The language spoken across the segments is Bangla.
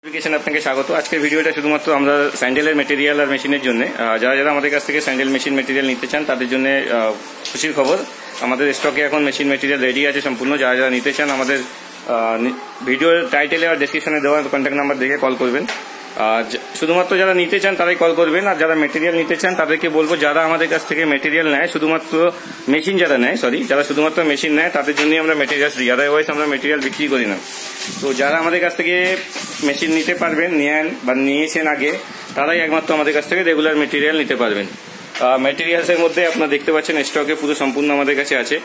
নোটিফিকেশন আপনাকে স্বাগত। আজকের ভিডিওটা শুধুমাত্র আমরা স্যান্ডেলের মেটেরিয়াল আর মেশিনের জন্য, যারা যারা আমাদের কাছ থেকে স্যান্ডেল মেশিন মেটেরিয়াল নিতে চান তাদের জন্য খুশির খবর, আমাদের স্টকে এখন মেশিন মেটেরিয়াল রেডি আছে সম্পূর্ণ। যারা যারা নিতে চান আমাদের ভিডিওর টাইটেলে আর ডেসক্রিপশনে দেওয়া কন্ট্যাক্ট নাম্বার দেখে কল করবেন। শুধুমাত্র যারা নিতে চান তারাই কল করবেন, আর যারা মেটেরিয়াল নিতে চান তাদেরকে বলবো যারা আমাদের কাছ থেকে মেটেরিয়াল নেয়, শুধুমাত্র মেশিন যারা নেয়, যারা শুধুমাত্র মেশিন নেয় তাদের জন্যই আমরা মেটেরিয়াল দিই, আদারওয়াইজ আমরা মেটেরিয়াল বিক্রি করি না। তো যারা আমাদের কাছ থেকে মেশিন নিতে পারবেন, নেন বা নিয়েছেন আগে, তারাই একমাত্র আমাদের কাছ থেকে রেগুলার মেটেরিয়াল নিতে পারবেন। মেটেরিয়ালসের মধ্যে আপনারা দেখতে পাচ্ছেন স্টকে পুরো সম্পূর্ণ আমাদের কাছে আছে।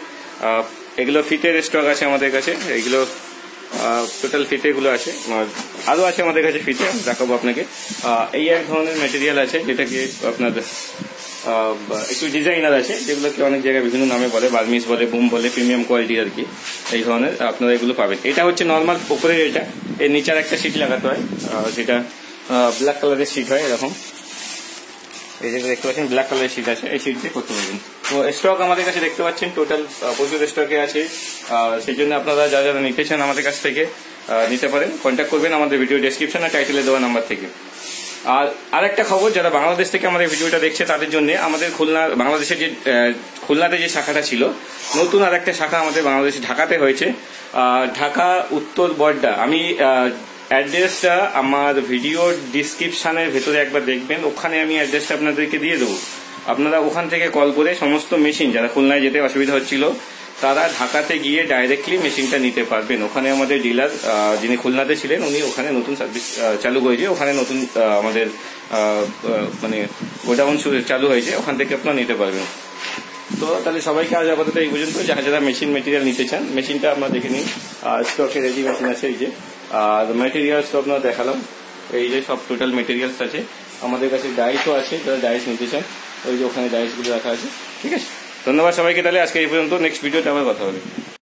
এগুলো ফিটের স্টক আছে আমাদের কাছে, এগুলো টোটাল ফিতে গুলো আছে, আরো আছে আমাদের কাছে ফিতে, দেখাবো আপনাকে। এই এক ধরনের মেটেরিয়াল আছে যেটাকে আপনার একটু ডিজাইনার আছে, যেগুলোকে অনেক জায়গায় বিভিন্ন নামে বলে, বার্মিস বলে, বুম বলে, প্রিমিয়াম কোয়ালিটি আর কি। এই ধরনের আপনারা এগুলো পাবেন। এটা হচ্ছে নর্মাল উপরের, এটা এর নিচের একটা সিট লাগাতে হয়, যেটা ব্ল্যাক কালারের সিট হয় এরকম। এই যে দেখতে পাচ্ছেন ব্ল্যাক কালারের সিট আছে, এই সিট দিয়ে করতে পারবেন। তো স্টক আমাদের কাছে দেখতে পাচ্ছেন টোটাল প্রচুর স্টকে আছে, সেই জন্য আপনারা যারা যারা নিতে চান আমাদের কাছ থেকে নিতে পারেন, কন্ট্যাক্ট করবেন আমাদের ভিডিও ডেসক্রিপশন আর টাইটেলে দেওয়া নাম্বার থেকে। আর আরেকটা খবর, যারা বাংলাদেশ থেকে আমাদের ভিডিওটা দেখছে তাদের জন্য, আমাদের বাংলাদেশের যে খুলনাতে যে শাখাটা ছিল, নতুন আর একটা শাখা আমাদের বাংলাদেশে ঢাকাতে হয়েছে, ঢাকা উত্তর বড্ডা। আমি অ্যাড্রেসটা আমার ভিডিও ডিসক্রিপশনের ভেতরে একবার দেখবেন, ওখানে আমি অ্যাড্রেসটা আপনাদেরকে দিয়ে দেবো। আপনারা ওখান থেকে কল করে সমস্ত মেশিন, যারা খুলনায় যেতে অসুবিধা হচ্ছিল তারা ঢাকাতে গিয়ে ডাইরেক্টলি মেশিনটা নিতে পারবেন। ওখানে আমাদের ডিলার যিনি খুলনাতে ছিলেন, উনি ওখানে নতুন সার্ভিস চালু হয়েছে, ওখানে নতুন আমাদের মানে গোডাউন চালু হয়েছে, ওখান থেকে আপনারা নিতে পারবেন। তো তাহলে সবাইকে আজ আপাতত এই পর্যন্ত। যারা যারা মেশিন মেটেরিয়াল নিতে চান, মেশিনটা আমরা দেখে নিন, স্টকে রেডি মেশিন আছে এই যে, আর মেটেরিয়ালস তো আপনারা দেখালাম, এই যে সব টোটাল মেটেরিয়ালস আছে আমাদের কাছে। ডাইসও আছে, যারা ডাইস নিতে চান ওই যে ওখানে ডাইসগুলো রাখা আছে। ঠিক আছে, ধন্যবাদ সবাইকে। তাহলে আজকে এই পর্যন্ত, নেক্সট ভিডিওতে আবার কথা হবে।